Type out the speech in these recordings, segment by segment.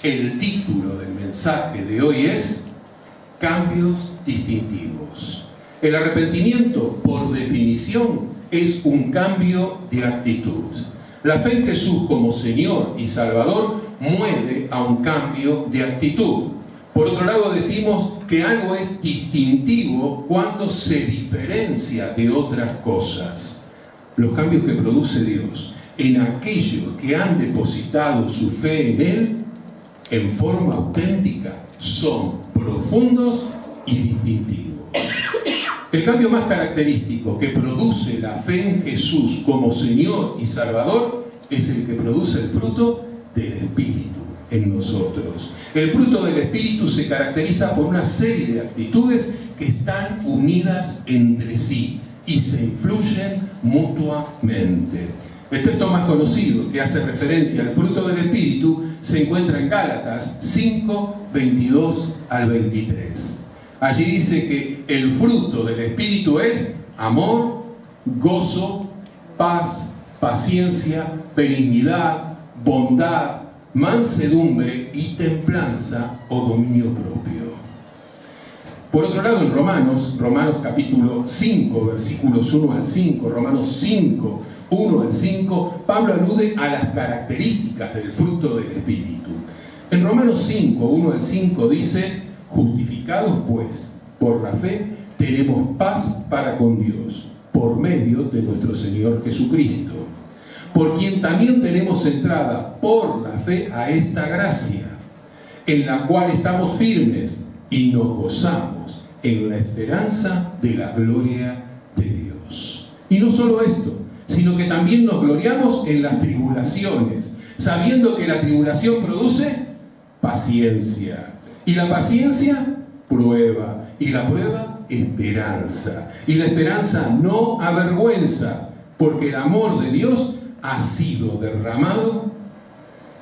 El título del mensaje de hoy es Cambios distintivos. El arrepentimiento, por definición, es un cambio de actitud. La fe en Jesús como Señor y Salvador mueve a un cambio de actitud. Por otro lado, decimos que algo es distintivo cuando se diferencia de otras cosas. Los cambios que produce Dios en aquellos que han depositado su fe en Él, en forma auténtica, son profundos y distintivos. El cambio más característico que produce la fe en Jesús como Señor y Salvador es el que produce el fruto del Espíritu en nosotros. El fruto del Espíritu se caracteriza por una serie de actitudes que están unidas entre sí y se influyen mutuamente. El texto más conocido que hace referencia al fruto del Espíritu se encuentra en Gálatas 5, 22 al 23. Allí dice que el fruto del Espíritu es amor, gozo, paz, paciencia, benignidad, bondad, mansedumbre y templanza o dominio propio. Por otro lado, en Romanos capítulo 5, versículos 1 al 5, Romanos 5, 1 al 5, Pablo alude a las características del fruto del Espíritu. En Romanos 5, 1 al 5 dice: justificados pues por la fe, tenemos paz para con Dios, por medio de nuestro Señor Jesucristo, por quien también tenemos entrada por la fe a esta gracia, en la cual estamos firmes y nos gozamos en la esperanza de la gloria de Dios. Y no solo esto, sino que también nos gloriamos en las tribulaciones, sabiendo que la tribulación produce paciencia, y la paciencia, prueba, y la prueba, esperanza, y la esperanza no avergüenza, porque el amor de Dios ha sido derramado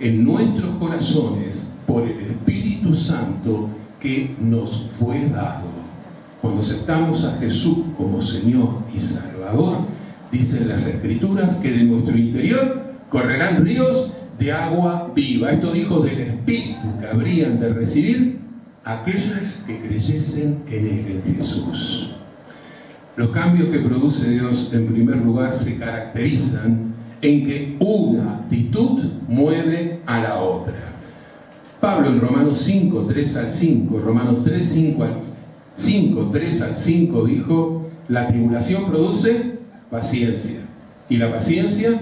en nuestros corazones por el Espíritu Santo que nos fue dado. Cuando aceptamos a Jesús como Señor y Salvador, dicen las Escrituras que de nuestro interior correrán ríos de agua viva. Esto dijo del Espíritu que habrían de recibir aquellos que creyesen en Él, en Jesús. Los cambios que produce Dios, en primer lugar, se caracterizan en que una actitud mueve a la otra. Pablo en Romanos 5, 3 al 5, Romanos 3, 5, 3 al 5 dijo: la tribulación produce paciencia, y la paciencia,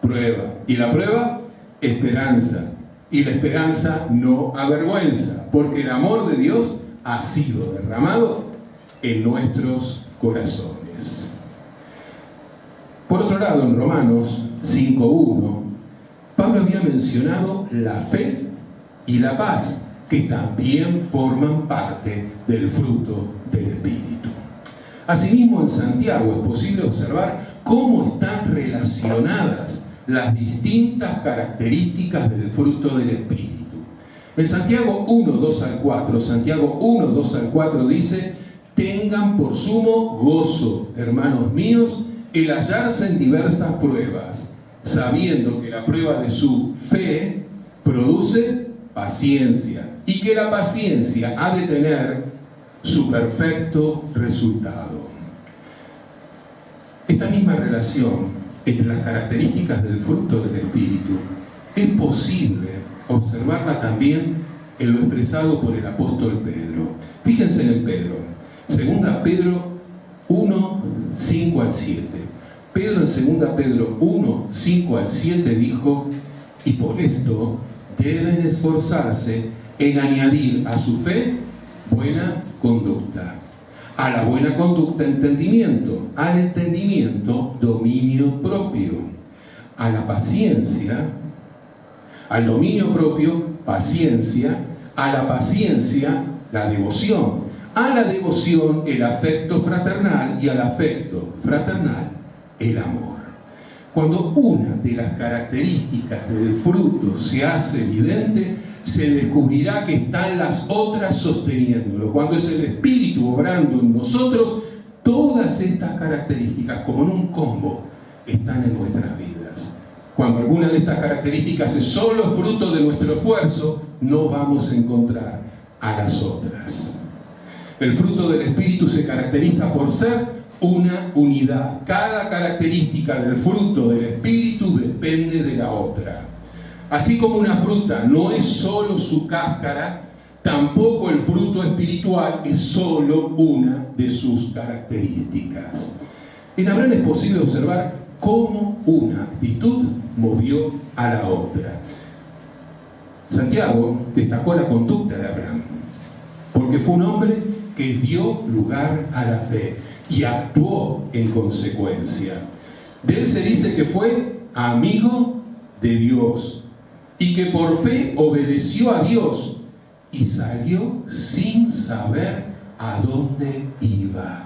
prueba, y la prueba, esperanza, y la esperanza no avergüenza, porque el amor de Dios ha sido derramado en nuestros corazones. Por otro lado, en Romanos 5.1, Pablo había mencionado la fe y la paz, que también forman parte del fruto del Espíritu. Asimismo, en Santiago es posible observar cómo están relacionadas las distintas características del fruto del Espíritu. En Santiago 1, 2 al 4, Santiago 1, 2 al 4 dice: tengan por sumo gozo, hermanos míos, el hallarse en diversas pruebas, sabiendo que la prueba de su fe produce paciencia, y que la paciencia ha de tener su perfecto resultado. Esta misma relación entre las características del fruto del Espíritu es posible observarla también en lo expresado por el apóstol Pedro. Fíjense en Pedro, 2 Pedro 1, 5 al 7. Pedro en 2 Pedro 1, 5 al 7 dijo: y por esto deben esforzarse en añadir a su fe buena conducta, a la buena conducta entendimiento, al entendimiento dominio propio, a la paciencia, al dominio propio paciencia, a la paciencia la devoción, a la devoción el afecto fraternal y al afecto fraternal el amor. Cuando una de las características del fruto se hace evidente, se descubrirá que están las otras sosteniéndolo. Cuando es el Espíritu obrando en nosotros, todas estas características, como en un combo, están en nuestras vidas. Cuando alguna de estas características es solo fruto de nuestro esfuerzo, no vamos a encontrar a las otras. El fruto del Espíritu se caracteriza por ser una unidad. Cada característica del fruto del Espíritu depende de la otra. Así como una fruta no es solo su cáscara, tampoco el fruto espiritual es solo una de sus características. En Abraham es posible observar cómo una actitud movió a la otra. Santiago destacó la conducta de Abraham, porque fue un hombre que dio lugar a la fe y actuó en consecuencia. De él se dice que fue amigo de Dios y que por fe obedeció a Dios y salió sin saber a dónde iba.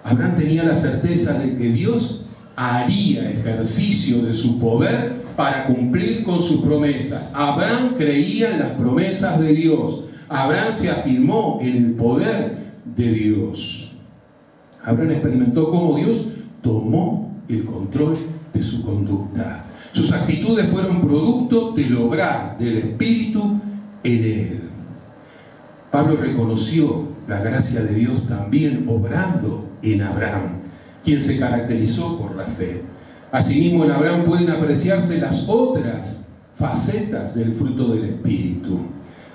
Abraham tenía la certeza de que Dios haría ejercicio de su poder para cumplir con sus promesas. Abraham creía en las promesas de Dios. Abraham se afirmó en el poder de Dios. Abraham experimentó cómo Dios tomó el control de su conducta. Sus actitudes fueron producto del obrar del Espíritu en él. Pablo reconoció la gracia de Dios también obrando en Abraham, quien se caracterizó por la fe. Asimismo, en Abraham pueden apreciarse las otras facetas del fruto del Espíritu.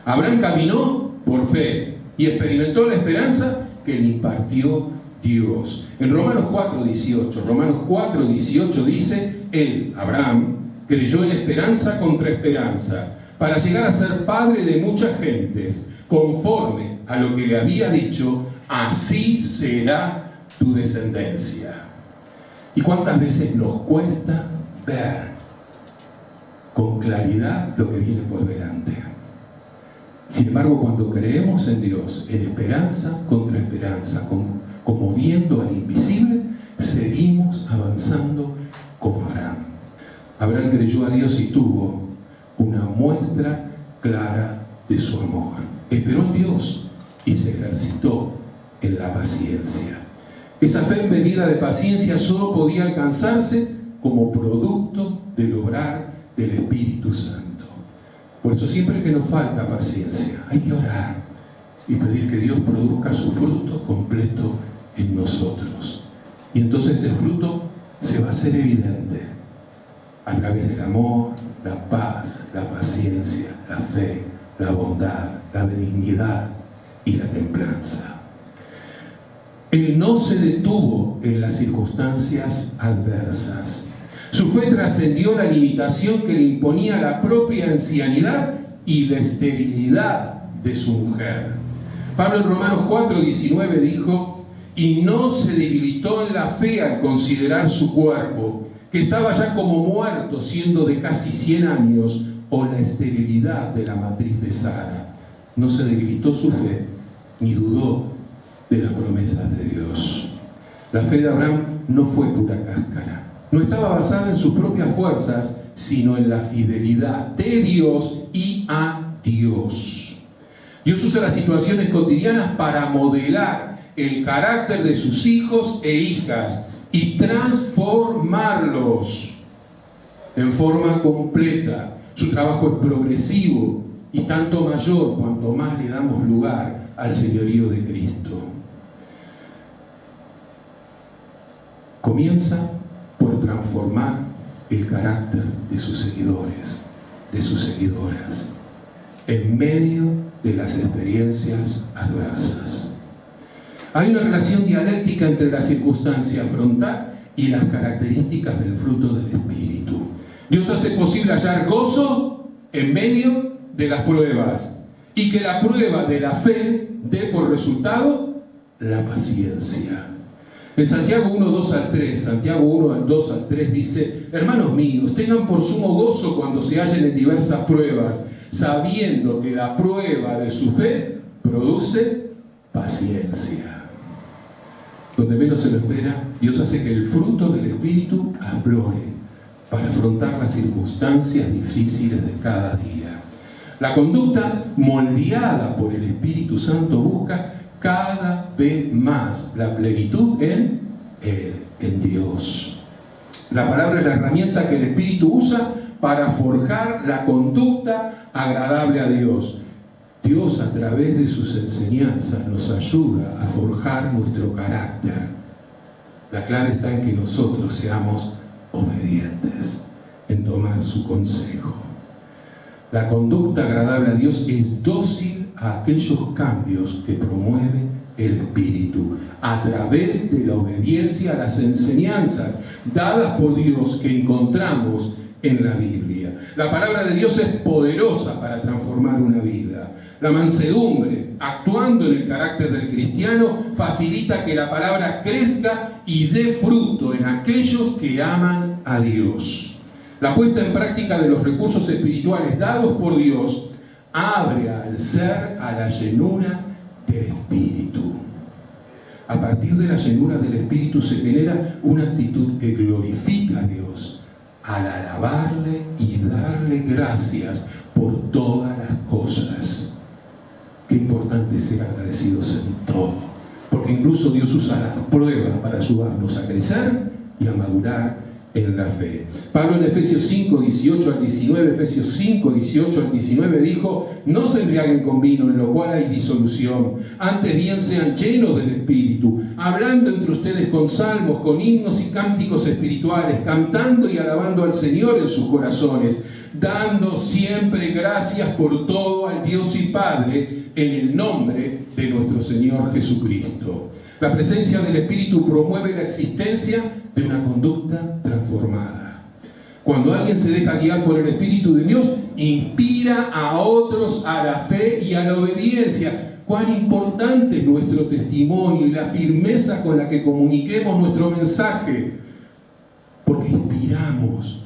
Abraham caminó por fe y experimentó la esperanza que le impartió Dios. En Romanos 4:18 dice: él, Abraham, creyó en esperanza contra esperanza, para llegar a ser padre de muchas gentes, conforme a lo que le había dicho, así será tu descendencia. ¿Y cuántas veces nos cuesta ver con claridad lo que viene por delante? Sin embargo, cuando creemos en Dios, en esperanza contra esperanza, como viendo al invisible, seguimos avanzando como Abraham. Abraham creyó a Dios y tuvo una muestra clara de su amor. Esperó en Dios y se ejercitó en la paciencia. Esa fe embebida de paciencia solo podía alcanzarse como producto del obrar del Espíritu Santo. Por eso siempre que nos falta paciencia, hay que orar y pedir que Dios produzca su fruto completo en nosotros. Y entonces el fruto se va a hacer evidente a través del amor, la paz, la paciencia, la fe, la bondad, la benignidad y la templanza. Él no se detuvo en las circunstancias adversas. Su fe trascendió la limitación que le imponía la propia ancianidad y la esterilidad de su mujer. Pablo en Romanos 4:19 dijo: y no se debilitó en la fe al considerar su cuerpo, que estaba ya como muerto, siendo de casi 100 años, o la esterilidad de la matriz de Sara. No se debilitó su fe, ni dudó de las promesas de Dios. La fe de Abraham no fue pura cáscara. No estaba basada en sus propias fuerzas, sino en la fidelidad de Dios y a Dios. Dios usa las situaciones cotidianas para modelar el carácter de sus hijos e hijas y transformarlos en forma completa. Su trabajo es progresivo y tanto mayor cuanto más le damos lugar al señorío de Cristo. Comienza por transformar el carácter de sus seguidores, de sus seguidoras, en medio de las experiencias adversas. Hay una relación dialéctica entre la circunstancia frontal y las características del fruto del Espíritu. Dios hace posible hallar gozo en medio de las pruebas y que la prueba de la fe dé por resultado la paciencia. En Santiago 1:2-3 dice: hermanos míos, tengan por sumo gozo cuando se hallen en diversas pruebas, sabiendo que la prueba de su fe produce paciencia. Donde menos se lo espera, Dios hace que el fruto del Espíritu aflore para afrontar las circunstancias difíciles de cada día. La conducta moldeada por el Espíritu Santo busca cada vez más la plenitud en Él, en Dios. La palabra es la herramienta que el Espíritu usa para forjar la conducta agradable a Dios. Dios, a través de sus enseñanzas, nos ayuda a forjar nuestro carácter. La clave está en que nosotros seamos obedientes, en tomar su consejo. La conducta agradable a Dios es dócil a aquellos cambios que promueve el Espíritu, a través de la obediencia a las enseñanzas dadas por Dios que encontramos en la Biblia. La palabra de Dios es poderosa para transformar una vida. La mansedumbre, actuando en el carácter del cristiano, facilita que la palabra crezca y dé fruto en aquellos que aman a Dios. La puesta en práctica de los recursos espirituales dados por Dios abre al ser a la llenura del Espíritu. A partir de la llenura del Espíritu se genera una actitud que glorifica a Dios al alabarle y darle gracias por todas las cosas. Qué importante ser agradecidos en todo, porque incluso Dios usa las pruebas para ayudarnos a crecer y a madurar en la fe. Pablo en Efesios 5, 18 al 19, Efesios 5, 18 al 19 dijo: no se embriaguen con vino, en lo cual hay disolución, antes bien sean llenos del Espíritu, hablando entre ustedes con salmos, con himnos y cánticos espirituales, cantando y alabando al Señor en sus corazones, dando siempre gracias por todo al Dios y Padre, en el nombre de nuestro Señor Jesucristo. La presencia del Espíritu promueve la existencia de una conducta transformada. Cuando alguien se deja guiar por el Espíritu de Dios, inspira a otros a la fe y a la obediencia. Cuán importante es nuestro testimonio y la firmeza con la que comuniquemos nuestro mensaje, porque inspiramos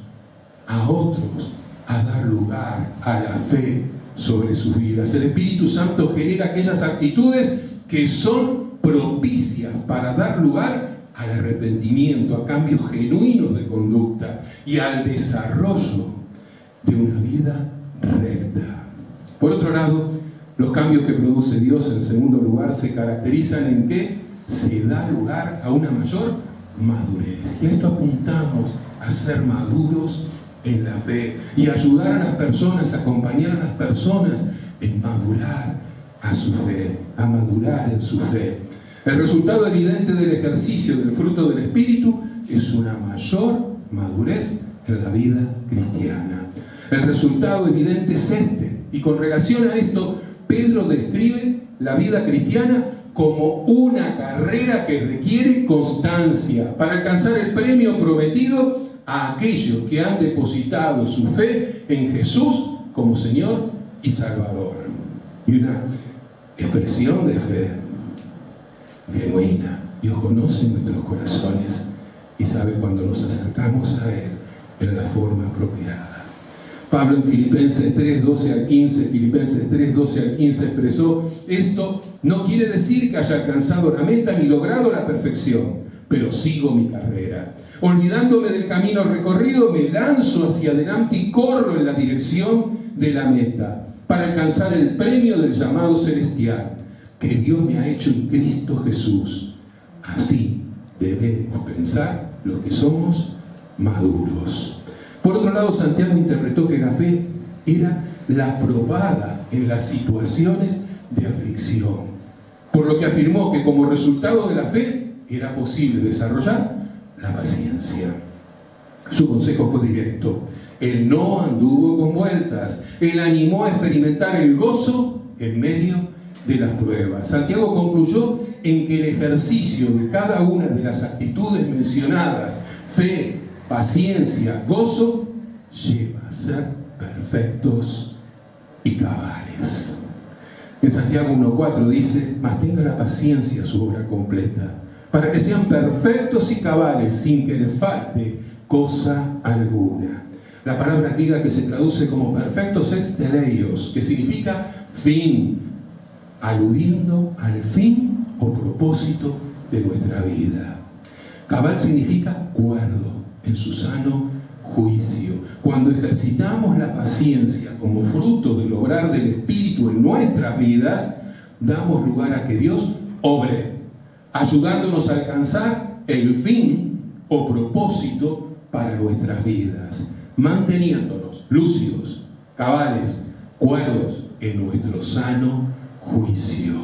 a otros a dar lugar a la fe sobre sus vidas. El Espíritu Santo genera aquellas actitudes que son propicias para dar lugar al arrepentimiento, a cambios genuinos de conducta y al desarrollo de una vida recta. Por otro lado, los cambios que produce Dios, en segundo lugar, se caracterizan en que se da lugar a una mayor madurez. Y a esto apuntamos, a ser maduros en la fe y ayudar a las personas, acompañar a las personas en madurar a su fe, a madurar en su fe. El resultado evidente del ejercicio del fruto del Espíritu es una mayor madurez en la vida cristiana. El resultado evidente es este, y con relación a esto, Pedro describe la vida cristiana como una carrera que requiere constancia para alcanzar el premio prometido a aquellos que han depositado su fe en Jesús como Señor y Salvador. Y una expresión de fe genuina. Dios conoce nuestros corazones y sabe cuando nos acercamos a Él en la forma apropiada. Pablo en Filipenses 3, 12 al 15, Filipenses 3, 12 al 15 expresó: esto no quiere decir que haya alcanzado la meta ni logrado la perfección, pero sigo mi carrera. Olvidándome del camino recorrido, me lanzo hacia adelante y corro en la dirección de la meta, para alcanzar el premio del llamado celestial que Dios me ha hecho en Cristo Jesús. Así debemos pensar los que somos maduros. Por otro lado, Santiago interpretó que la fe era la probada en las situaciones de aflicción, por lo que afirmó que como resultado de la fe era posible desarrollar la paciencia. Su consejo fue directo. Él no anduvo con vueltas. Él animó a experimentar el gozo en medio de las pruebas. Santiago concluyó en que el ejercicio de cada una de las actitudes mencionadas, fe, paciencia, gozo, lleva a ser perfectos y cabales. En Santiago 1:4 dice: mas tenga la paciencia su obra completa, para que sean perfectos y cabales, sin que les falte cosa alguna. La palabra griega que se traduce como perfectos es teleios, que significa fin, aludiendo al fin o propósito de nuestra vida. Cabal significa cuerdo, en su sano juicio. Cuando ejercitamos la paciencia como fruto del obrar del Espíritu en nuestras vidas, damos lugar a que Dios obre, ayudándonos a alcanzar el fin o propósito para nuestras vidas, manteniéndonos lúcidos, cabales, cuerdos en nuestro sano juicio.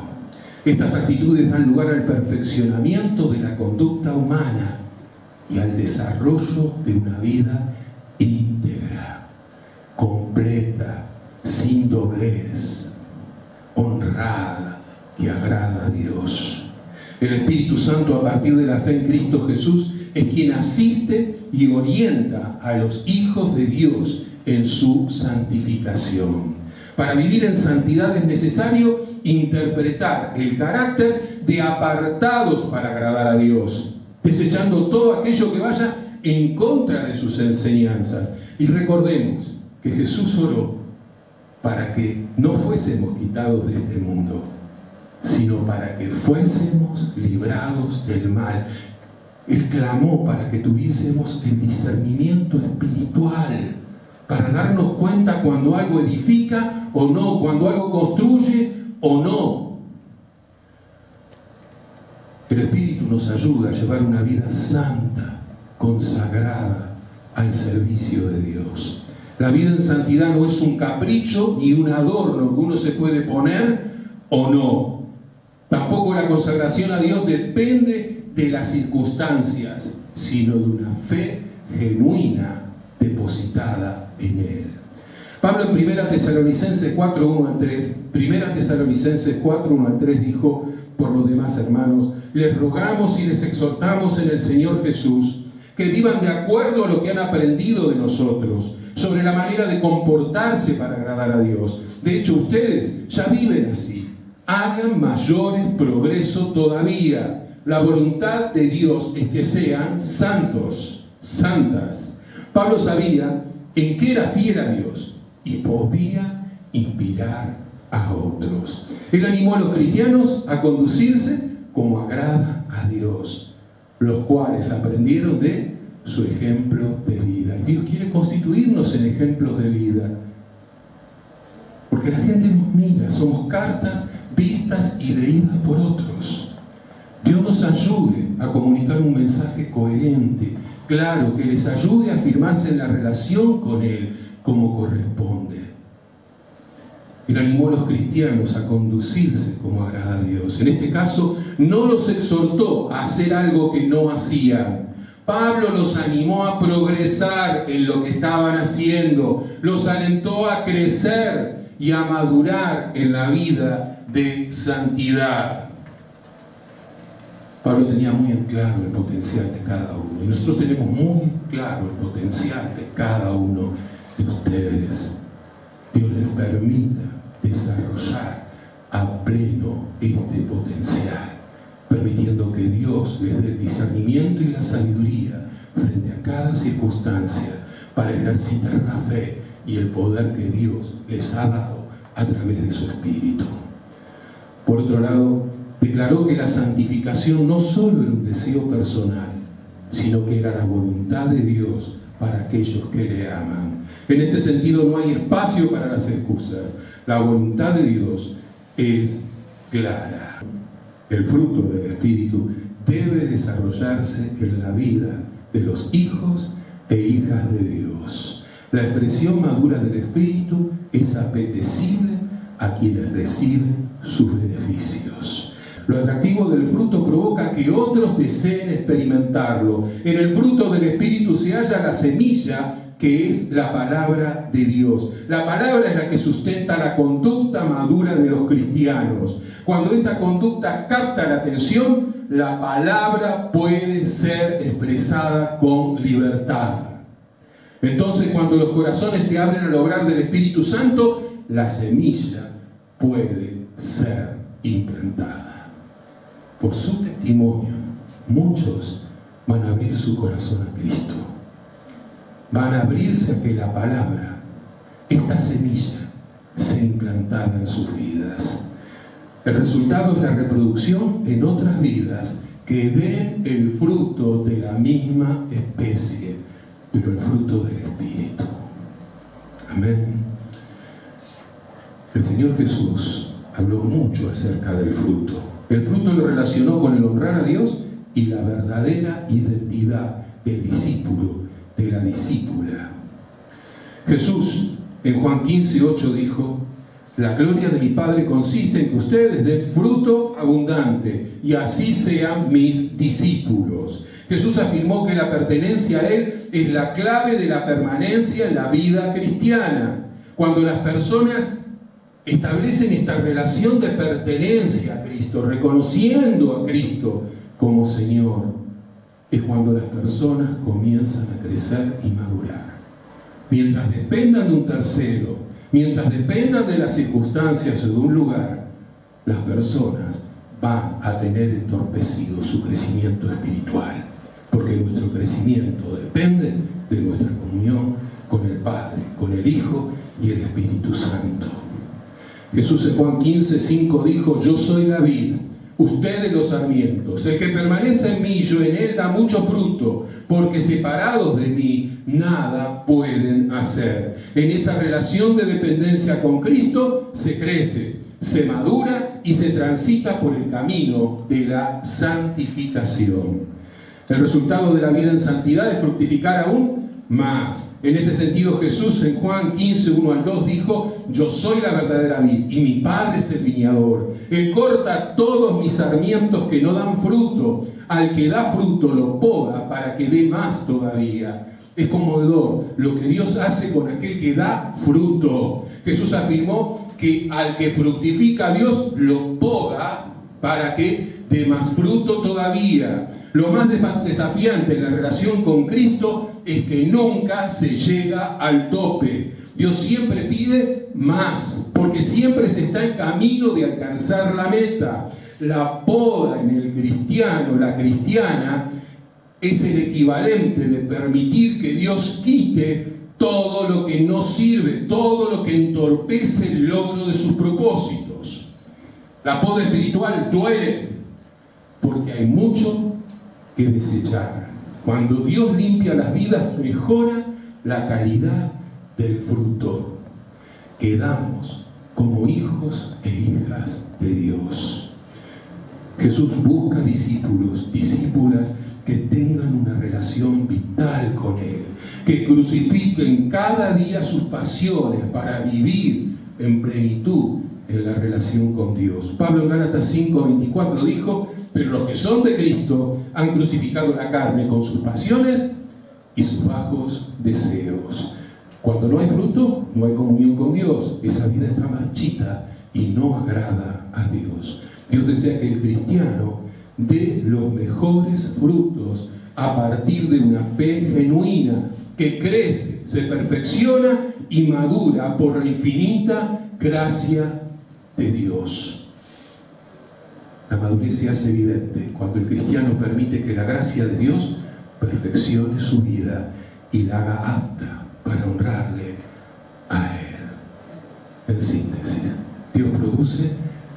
Estas actitudes dan lugar al perfeccionamiento de la conducta humana y al desarrollo de una vida íntegra, completa, sin doblez, honrada, que agrada a Dios. El Espíritu Santo, a partir de la fe en Cristo Jesús, es quien asiste y orienta a los hijos de Dios en su santificación. Para vivir en santidad es necesario interpretar el carácter de apartados para agradar a Dios, desechando todo aquello que vaya en contra de sus enseñanzas. Y recordemos que Jesús oró para que no fuésemos quitados de este mundo, sino para que fuésemos librados del mal. Él clamó para que tuviésemos el discernimiento espiritual, para darnos cuenta cuando algo edifica o no, cuando algo construye o no. El Espíritu nos ayuda a llevar una vida santa, consagrada al servicio de Dios. La vida en santidad no es un capricho ni un adorno que uno se puede poner o no. Tampoco la consagración a Dios depende de las circunstancias, sino de una fe genuina depositada en Él. Pablo en 1 Tesalonicenses 4, 1 al 3, 1 Tesalonicenses 4, 1 al 3 dijo: por lo demás, hermanos, les rogamos y les exhortamos en el Señor Jesús que vivan de acuerdo a lo que han aprendido de nosotros, sobre la manera de comportarse para agradar a Dios. De hecho, ustedes ya viven así. Hagan mayores progresos todavía. La voluntad de Dios es que sean santos, santas. Pablo sabía en qué era fiel a Dios y podía inspirar a otros. Él animó a los cristianos a conducirse como agrada a Dios, los cuales aprendieron de su ejemplo de vida. Y Dios quiere constituirnos en ejemplos de vida, porque la gente nos mira, somos cartas vistas y leídas por otros. Dios nos ayude a comunicar un mensaje coherente, claro, que les ayude a afirmarse en la relación con Él como corresponde. Él animó a los cristianos a conducirse como agrada a Dios. En este caso, no los exhortó a hacer algo que no hacían. Pablo los animó a progresar en lo que estaban haciendo, los alentó a crecer y a madurar en la vida de santidad. Pablo tenía muy en claro el potencial de cada uno, y nosotros tenemos muy claro el potencial de cada uno de ustedes. Dios les permita desarrollar a pleno este potencial, permitiendo que Dios les dé el discernimiento y la sabiduría frente a cada circunstancia para ejercitar la fe y el poder que Dios les ha dado a través de su Espíritu. Por otro lado, declaró que la santificación no solo era un deseo personal, sino que era la voluntad de Dios para aquellos que le aman. En este sentido no hay espacio para las excusas. La voluntad de Dios es clara. El fruto del Espíritu debe desarrollarse en la vida de los hijos e hijas de Dios. La expresión madura del Espíritu es apetecible a quienes reciben sus beneficios. Lo atractivo del fruto provoca que otros deseen experimentarlo. En el fruto del Espíritu se halla la semilla, que es la palabra de Dios. La palabra es la que sustenta la conducta madura de los cristianos. Cuando esta conducta capta la atención, la palabra puede ser expresada con libertad. Entonces, cuando los corazones se abren al obrar del Espíritu Santo, la semilla puede ser implantada. Por su testimonio, muchos van a abrir su corazón a Cristo. Van a abrirse a que la palabra, esta semilla, sea implantada en sus vidas. El resultado es la reproducción en otras vidas que den el fruto de la misma especie, pero el fruto del Espíritu. Amén. El Señor Jesús habló mucho acerca del fruto. El fruto lo relacionó con el honrar a Dios y la verdadera identidad del discípulo de la discípula. Jesús en Juan 15:8 dijo: la gloria de mi Padre consiste en que ustedes den fruto abundante y así sean mis discípulos. Jesús afirmó que la pertenencia a Él es la clave de la permanencia en la vida cristiana. Cuando las personas establecen esta relación de pertenencia a Cristo, reconociendo a Cristo como Señor, es cuando las personas comienzan a crecer y madurar. Mientras dependan de un tercero, mientras dependan de las circunstancias o de un lugar, las personas van a tener entorpecido su crecimiento espiritual, porque nuestro crecimiento depende de nuestra comunión con el Padre, con el Hijo y el Espíritu Santo. Jesús en Juan 15:5 dijo: yo soy la vid, ustedes los sarmientos. El que permanece en mí y yo en él da mucho fruto, porque separados de mí nada pueden hacer. En esa relación de dependencia con Cristo se crece, se madura y se transita por el camino de la santificación. El resultado de la vida en santidad es fructificar aún más. En este sentido, Jesús en Juan 15:1-2 dijo: yo soy la verdadera vid y mi Padre es el viñador. Él corta todos mis sarmientos que no dan fruto. Al que da fruto lo poda para que dé más todavía. Es conmovedor lo que Dios hace con aquel que da fruto. Jesús afirmó que al que fructifica, Dios lo poda para que dé más fruto todavía. Lo más desafiante en la relación con Cristo es que nunca se llega al tope. Dios siempre pide más, porque siempre se está en camino de alcanzar la meta. La poda en el cristiano, la cristiana, es el equivalente de permitir que Dios quite todo lo que no sirve, todo lo que entorpece el logro de sus propósitos. La poda espiritual duele, porque hay mucho que desechar. Cuando Dios limpia las vidas, mejora la calidad del fruto que damos como hijos e hijas de Dios. Jesús busca discípulos, discípulas que tengan una relación vital con Él, que crucifiquen cada día sus pasiones para vivir en plenitud en la relación con Dios. Pablo en Gálatas 5:24 dijo: pero los que son de Cristo han crucificado la carne con sus pasiones y sus bajos deseos. Cuando no hay fruto, no hay comunión con Dios. Esa vida está marchita y no agrada a Dios. Dios desea que el cristiano dé los mejores frutos a partir de una fe genuina que crece, se perfecciona y madura por la infinita gracia de Dios. La madurez se hace evidente cuando el cristiano permite que la gracia de Dios perfeccione su vida y la haga apta para honrarle a Él. En síntesis, Dios produce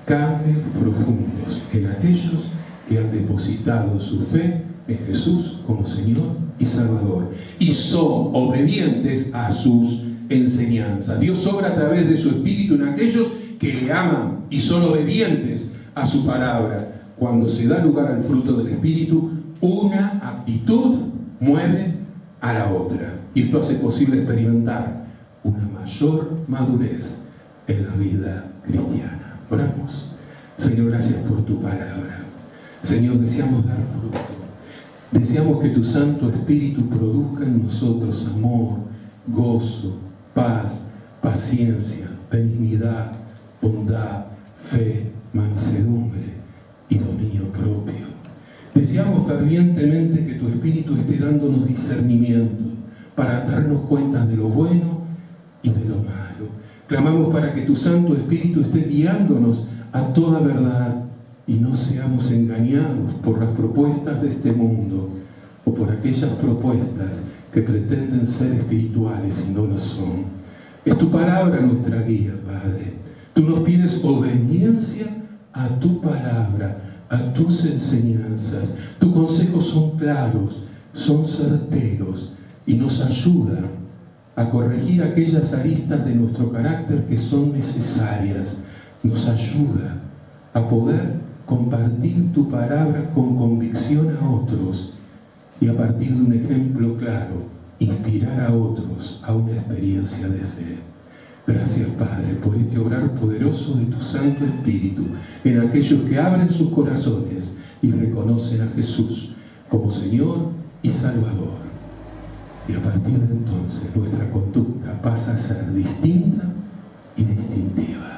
cambios profundos en aquellos que han depositado su fe en Jesús como Señor y Salvador y son obedientes a sus enseñanzas. Dios obra a través de su Espíritu en aquellos que le aman y son obedientes a su palabra. Cuando se da lugar al fruto del Espíritu, una actitud mueve a la otra. Y esto hace posible experimentar una mayor madurez en la vida cristiana. Oramos. Señor, gracias por tu palabra. Señor, deseamos dar fruto. Deseamos que tu Santo Espíritu produzca en nosotros amor, gozo, paz, paciencia, benignidad, bondad, fe, mansedumbre y dominio propio. Deseamos fervientemente que tu Espíritu esté dándonos discernimiento para darnos cuenta de lo bueno y de lo malo. Clamamos para que tu Santo Espíritu esté guiándonos a toda verdad y no seamos engañados por las propuestas de este mundo o por aquellas propuestas que pretenden ser espirituales y no lo son. Es tu palabra nuestra guía, Padre. Tú nos pides obediencia a tu palabra, a tus enseñanzas. Tus consejos son claros, son certeros y nos ayudan a corregir aquellas aristas de nuestro carácter que son necesarias. Nos ayuda a poder compartir tu palabra con convicción a otros y a partir de un ejemplo claro inspirar a otros a una experiencia de fe. Gracias, Padre, por este obrar poderoso de tu Santo Espíritu en aquellos que abren sus corazones y reconocen a Jesús como Señor y Salvador. Y a partir de entonces nuestra conducta pasa a ser distinta y distintiva.